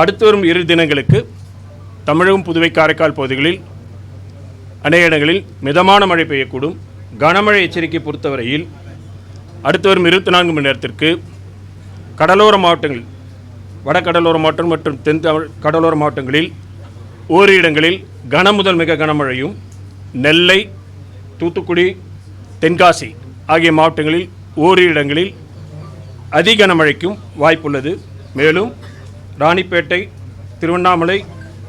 அடுத்து வரும் 2 தினங்களுக்கு தமிழகம், புதுவை, காரைக்கால் பகுதிகளில் அநேக இடங்களில் மிதமான மழை பெய்யக்கூடும். கனமழை எச்சரிக்கை பொறுத்தவரையில் அடுத்து வரும் 24 மணி நேரத்திற்கு கடலோர மாவட்டங்கள், வடகடலோர மாவட்டம் மற்றும் தென் கடலோர மாவட்டங்களில் ஓரிரு இடங்களில் கனமுதல் மிக கனமழையும், நெல்லை, தூத்துக்குடி, தென்காசி ஆகிய மாவட்டங்களில் ஓரிரு இடங்களில் அதிகனமழைக்கும் வாய்ப்புள்ளது. மேலும் ராணிப்பேட்டை, திருவண்ணாமலை,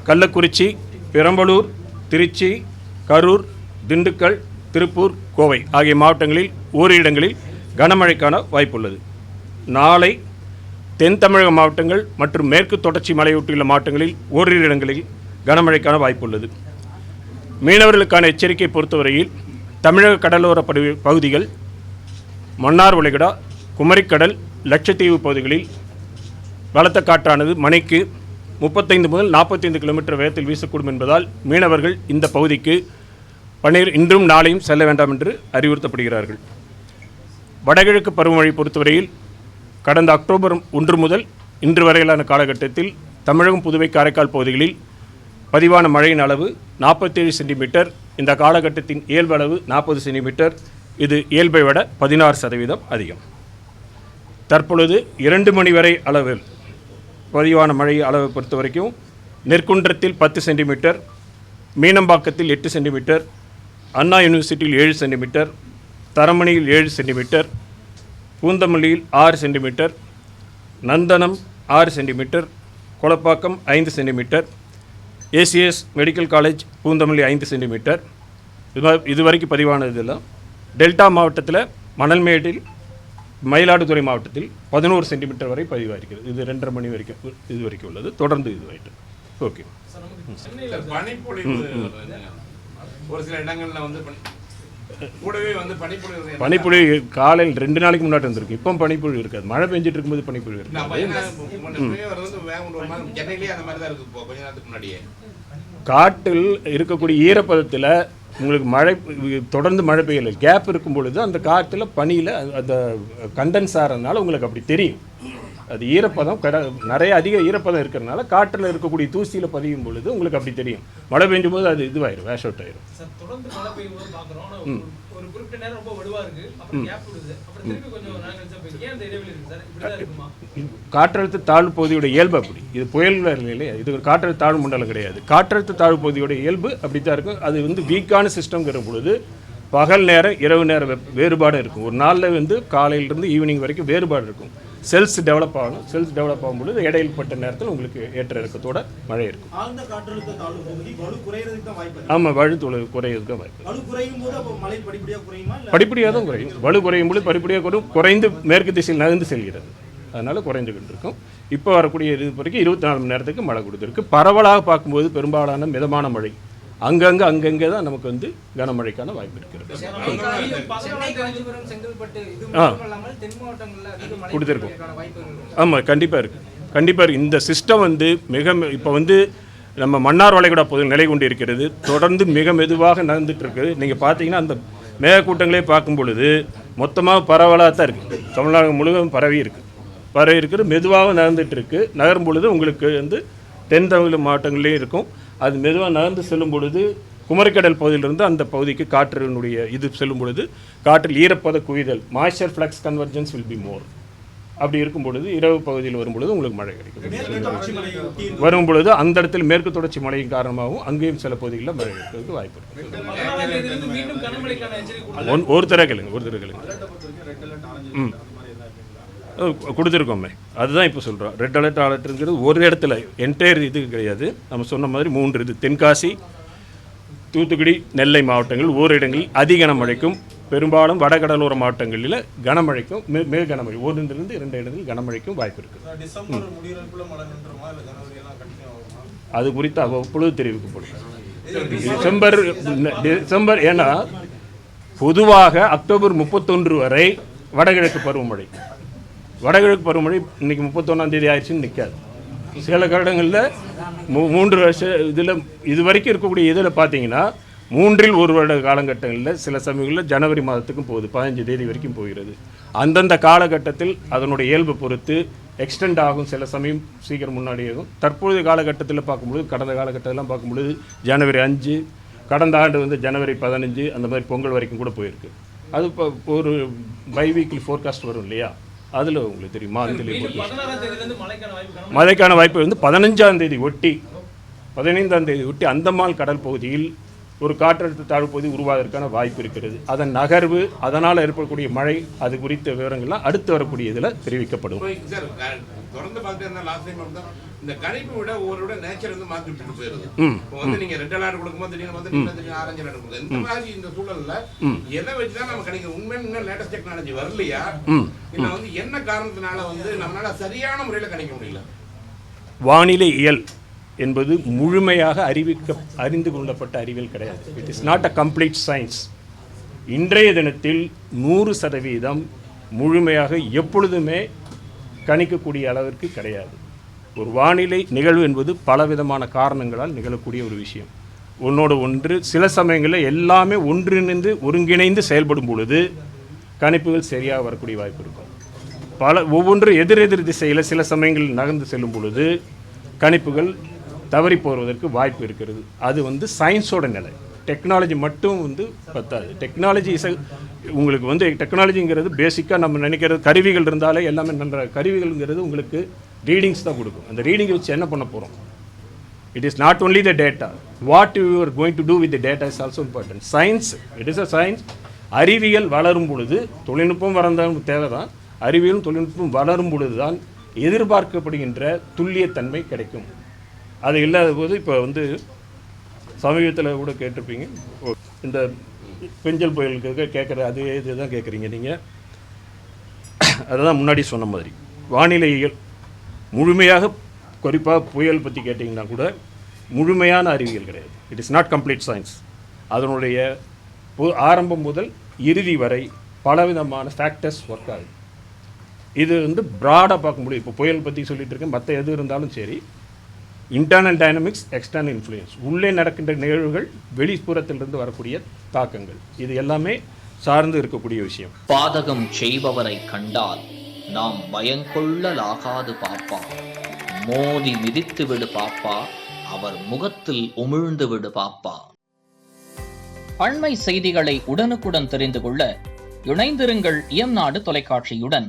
கள்ளக்குறிச்சி, பெரம்பலூர், திருச்சி, கரூர், திண்டுக்கல், திருப்பூர், கோவை ஆகிய மாவட்டங்களில் ஓரிரு இடங்களில் கனமழைக்கான வாய்ப்புள்ளது. நாளை தென் தமிழக மாவட்டங்கள் மற்றும் மேற்கு தொடர்ச்சி மலையொட்டியுள்ள மாவட்டங்களில் ஓரிரு இடங்களில் கனமழைக்கான வாய்ப்புள்ளது. மீனவர்களுக்கான எச்சரிக்கை பொறுத்தவரையில் தமிழக கடலோர பகுதிகள், மன்னார் வளைகுடா, குமரிக்கடல், லட்சத்தீவு பகுதிகளில் பலத்த காற்றானது மணிக்கு 35 முதல் 45 கிலோமீட்டர் வேகத்தில் வீசக்கூடும் என்பதால் மீனவர்கள் இந்த பகுதிக்கு இன்றும் நாளையும் செல்ல வேண்டாம் என்று அறிவுறுத்தப்படுகிறார்கள். வடகிழக்கு பருவமழை பொறுத்தவரையில் கடந்த அக்டோபர் 1 முதல் இன்று வரையிலான காலகட்டத்தில் தமிழகம், புதுவை, காரைக்கால் பகுதிகளில் பதிவான மழையின் அளவு 47 சென்டிமீட்டர். இந்த காலகட்டத்தின் இயல்பு அளவு 40 சென்டிமீட்டர். இது இயல்பை விட 16% அதிகம். தற்பொழுது 2 மணி வரை அளவில் பதிவான மழை அளவை பொறுத்த வரைக்கும் நெற்குன்றத்தில் 10 சென்டிமீட்டர், மீனம்பாக்கத்தில் 8 சென்டிமீட்டர், அண்ணா யூனிவர்சிட்டியில் 7 சென்டிமீட்டர், தரமணியில் 7 சென்டிமீட்டர், பூந்தமல்லியில் 6 centimetre, Nandanam 6 centimetre, Kolappakkam 5 centimetre, ACS medical college Poonamallee 5 centimetre. இதுவரைக்கும் பதிவானதெல்லாம் டெல்டா மாவட்டத்தில் மணல்மேட்டில், மயிலாடுதுறை மாவட்டத்தில் 11 சென்டிமீட்டர் வரை பதிவாயிருக்கிறது. இது 2:30 மணி வரைக்கும் இது வரைக்கும் உள்ளது. தொடர்ந்து இதுவாயிட்டு ஓகே. ஒரு சில இடங்களில் வந்து கூடவே வந்து பனிப்பொழிவு காலையில் 2 நாளைக்கு முன்னாடி வந்திருக்கு. இப்போ பனிப்பொழிவு இருக்காது. மழை பெஞ்சிட்டு இருக்கும்போது பனிப்பொழிவு இருக்காது. காட்டில் இருக்கக்கூடிய ஈரப்பதத்தில் உங்களுக்கு மழை தொடர்ந்து மழை பெய்யலை, கேப் இருக்கும் பொழுது அந்த காற்றில் பனியில் அந்த கண்டென்ஸ் ஆகிறதுனால உங்களுக்கு அப்படி தெரியும். அது ஈரப்பதம் நிறைய அதிக ஈரப்பதம் இருக்கிறதுனால காற்றில் இருக்கக்கூடிய தூசியில் பதியும் பொழுது உங்களுக்கு அப்படி தெரியும். மழை பெய்யும் போது அது இதுவாயிரும், வேஷ் அவுட் ஆயிரும். காற்றழுத்த தாழ்வு பகுதியோட இயல்பு அப்படி. இது புயல்கள் இல்லையா, இது காற்றழுத்த தாழ்வு மண்டலம் கிடையாது. காற்றழுத்த தாழ்வு பகுதியோட இயல்பு அப்படி தான் இருக்கும். அது வந்து வீக்கான சிஸ்டம்ங்கிற பொழுது பகல் நேரம் இரவு நேரம் வேறுபாடு இருக்கும். ஒரு நாளில் வந்து காலையிலிருந்து ஈவினிங் வரைக்கும் வேறுபாடு இருக்கும். செல்ஸ் டெவலப் ஆகணும். செல்ஸ் டெவலப் ஆகும்பொழுது இடையில்பட்ட நேரத்தில் உங்களுக்கு ஏற்ற இறக்கத்தோட மழை இருக்கும். ஆமாம், வலு குறையிறதுக்கு வாய்ப்பு. படிப்படியாக தான் குறையும். வலு குறையும் பொழுது படிப்படியாக குறைந்து மேற்கு திசையில் நகர்ந்து செல்கிறது. அதனால் குறைந்துகிட்டு இருக்கும். இப்போ வரக்கூடிய இது வரைக்கும் 24 மணி நேரத்துக்கு மழை கொடுத்துருக்கு. பரவலாக பார்க்கும்போது பெரும்பாலான மிதமான மழை அங்கங்கே தான் நமக்கு வந்து கனமழைக்கான வாய்ப்பு இருக்கிறது. கொடுத்துருக்கோம். ஆமாம், கண்டிப்பாக இருக்குது. இந்த சிஸ்டம் வந்து இப்போ வந்து நம்ம மன்னார் வளைகுடா பகுதியில் நிலை கொண்டு இருக்கிறது. தொடர்ந்து மிக மெதுவாக நகர்ந்துட்டு இருக்குது. நீங்கள் பார்த்தீங்கன்னா அந்த மேகக்கூட்டங்களே பார்க்கும் பொழுது மொத்தமாக பரவலாக தான் இருக்குது. தமிழ்நாடு முழுவதும் பரவி இருக்குது. மெதுவாக நகர்ந்துட்டு இருக்கு. நகரும் பொழுது உங்களுக்கு வந்து தென் தமிழ் மாவட்டங்கள்லேயும் இருக்கும். அது மெதுவாக நகர்ந்து செல்லும் பொழுது குமரிக்கடல் பகுதியிலிருந்து அந்த பகுதிக்கு காற்றினுடைய இது செல்லும் பொழுது காற்றில் ஈரப்பத குவிதல், moisture flux convergence will be more. அப்படி இருக்கும் பொழுது இரவு பகுதியில் வரும்பொழுது உங்களுக்கு மழை கிடைக்கும். வரும் பொழுது அந்த இடத்துல மேற்கு தொடர்ச்சி மழையின் காரணமாகவும் அங்கேயும் சில பகுதிகளில் மழை இருக்கிறதுக்கு வாய்ப்பு இருக்குது. ஒரு தர கேளுங்க. கொடுத்துருக்கோமே, அதுதான் இப்போ சொல்கிறோம். ரெட் அலர்ட் அலர்ட்ங்கிறது ஒரு இடத்துல என்டையர் இது கிடையாது. நம்ம சொன்ன மாதிரி 3 இது தென்காசி, தூத்துக்குடி, நெல்லை மாவட்டங்கள் ஓரிடங்களில் அதிகனமழைக்கும், பெரும்பாலும் வடகடலோர மாவட்டங்களில் கனமழைக்கும், மிக கனமழை 1-2 இடங்களில் கனமழைக்கும் வாய்ப்பு இருக்குது. அது குறித்து அவ்வப்பொழுது தெரிவிக்கப்படும். டிசம்பர் ஏன்னா பொதுவாக அக்டோபர் 31 வரை வடகிழக்கு பருவமழை இன்றைக்கி 31ஆம் தேதி ஆயிடுச்சுன்னு நிற்காது. சில வருடங்களில் 3 வருஷம் இதில் இது வரைக்கும் இருக்கக்கூடிய இதில் பார்த்தீங்கன்னா 3 வருட காலகட்டங்களில் சில சமயங்களில் ஜனவரி மாதத்துக்கும் போகுது, 15 தேதி வரைக்கும் போகிறது. அந்தந்த காலகட்டத்தில் அதனுடைய இயல்பு பொறுத்து எக்ஸ்டெண்ட் ஆகும், சில சமயம் சீக்கிரம் முன்னாடி ஆகும். தற்போதைய காலகட்டத்தில் பார்க்கும்பொழுது, கடந்த காலகட்டத்திலாம் பார்க்கும்பொழுது ஜனவரி 5, கடந்த ஆண்டு வந்து ஜனவரி 15 அந்த மாதிரி பொங்கல் வரைக்கும் கூட போயிருக்கு. அது இப்போ ஒரு பை வீக்லி ஃபோர்காஸ்ட் வரும் இல்லையா, அதில் உங்களுக்கு தெரியும் மாதத்திலே மழைக்கான வாய்ப்பு வந்து 15ஆம் தேதி ஒட்டி 15ஆம் தேதி ஒட்டி அந்தமான் கடல் பகுதியில் ஒரு காற்றழுத்த தாழ்வு பகுதி உருவாவதற்கான வாய்ப்பு இருக்கிறது. அதன் நகர்வு, அதனால் ஏற்படக்கூடிய மழை, அது குறித்த விவரங்கள்லாம் அடுத்து வரக்கூடிய இதில் தெரிவிக்கப்படும். சார் தொடர்ந்து பார்த்துட்டு இருந்தால் லாஸ்ட் டைம் வந்து இந்த கணிப்பு விட ஒவ்வொரு நேச்சர் வந்து மாற்றி விட்டுட்டு போயிருது. இப்போ வந்து நீங்க ரெட் அலர்ட் கொடுக்கும்போது திடீர்னு வந்து நீங்க ஆரஞ்சு அலர்ட் கொடுக்குது. இந்த மாதிரி இந்த சூழல்ல எதை வச்சுதான் நம்ம கணிக்க உண்மையான லேட்டஸ்ட் டெக்னாலஜி வரலையா, இல்ல வந்து என்ன காரணத்தினால வந்து நம்மளால சரியான முறையில் கணிக்க முடியல? வானிலை இயல் என்பது முழுமையாக அறிந்து கொள்ளப்பட்ட அறிவியல் கிடையாது. It is not a complete science. இன்றைய தினத்தில் 100% முழுமையாக எப்பொழுதுமே கணிக்கக்கூடிய அளவிற்கு கிடையாது. ஒரு வானிலை நிகழ்வு என்பது பலவிதமான காரணங்களால் நிகழக்கூடிய ஒரு விஷயம். ஒன்றோடு ஒன்று சில சமயங்களில் எல்லாமே ஒன்றிணைந்து ஒருங்கிணைந்து செயல்படும் பொழுது கணிப்புகள் சரியாக வரக்கூடிய வாய்ப்பு இருக்கும். ஒவ்வொன்று எதிரெதிர் திசையில் சில சமயங்களில் நகர்ந்து செல்லும் பொழுது கணிப்புகள் தவறி போவதற்கு வாய்ப்பு இருக்கிறது. அது வந்து சயின்ஸோட நிலை. டெக்னாலஜி மட்டும் வந்து பத்தாது. டெக்னாலஜி உங்களுக்கு வந்து டெக்னாலஜிங்கிறது பேசிக்காக நம்ம நினைக்கிறது கருவிகள் இருந்தாலே எல்லாமே நன்ற கருவிகள்ங்கிறது உங்களுக்கு ரீடிங்ஸ் தான் கொடுக்கும். அந்த ரீடிங்கை வச்சு என்ன பண்ண போகிறோம்? It is not only the data, what you are going to do with the data is also important. Science, it is a science. அறிவியல் வளரும் பொழுது தொழில்நுட்பம் வளர்ந்தாலும் தேவை தான். அறிவியலும் தொழில்நுட்பம் வளரும் பொழுது தான் எதிர்பார்க்கப்படுகின்ற துல்லியத்தன்மை கிடைக்கும். அது இல்லாத போது இப்போ வந்து சமீபத்தில் கூட கேட்டிருப்பீங்க, இந்த பெஞ்சல் புயலுக்கு கேட்குற அதே இதுதான் கேட்குறீங்க நீங்கள். அதுதான் முன்னாடி சொன்ன மாதிரி வானிலையியல் முழுமையாக, குறிப்பாக புயல் பற்றி கேட்டிங்கன்னா கூட முழுமையான அறிவியல் கிடையாது. It is not complete science. அதனுடைய ஆரம்பம் முதல் இறுதி வரை பலவிதமான ஃபேக்டர்ஸ் ஒர்க் ஆகுது. இது வந்து ப்ராடாக பார்க்க முடியும். இப்போ புயல் பற்றி சொல்லிட்டு இருக்கேன், மற்ற எது இருந்தாலும் சரி, இன்டர்னல் டைனமிக்ஸ், எக்ஸ்டர்னல் இன்ஃப்ளூயன்ஸ், உள்ளே நடக்கின்ற நிகழ்வுகள், வெளிப்புறத்திலிருந்து வரக்கூடிய தாக்கங்கள், இது எல்லாமே சார்ந்து இருக்கக்கூடிய விஷயம். பாதகம் செய்பவரை கண்டால் நாம் பயங்கொள்ளலாகாது பாப்பா, மோதி மிதித்து விடு பாப்பா, அவர் முகத்தில் உமிழ்ந்து விடு பாப்பா. அண்மை செய்திகளை உடனுக்குடன் தெரிந்து கொள்ள இணைந்திருங்கள் இயம்நாடு தொலைக்காட்சியுடன்.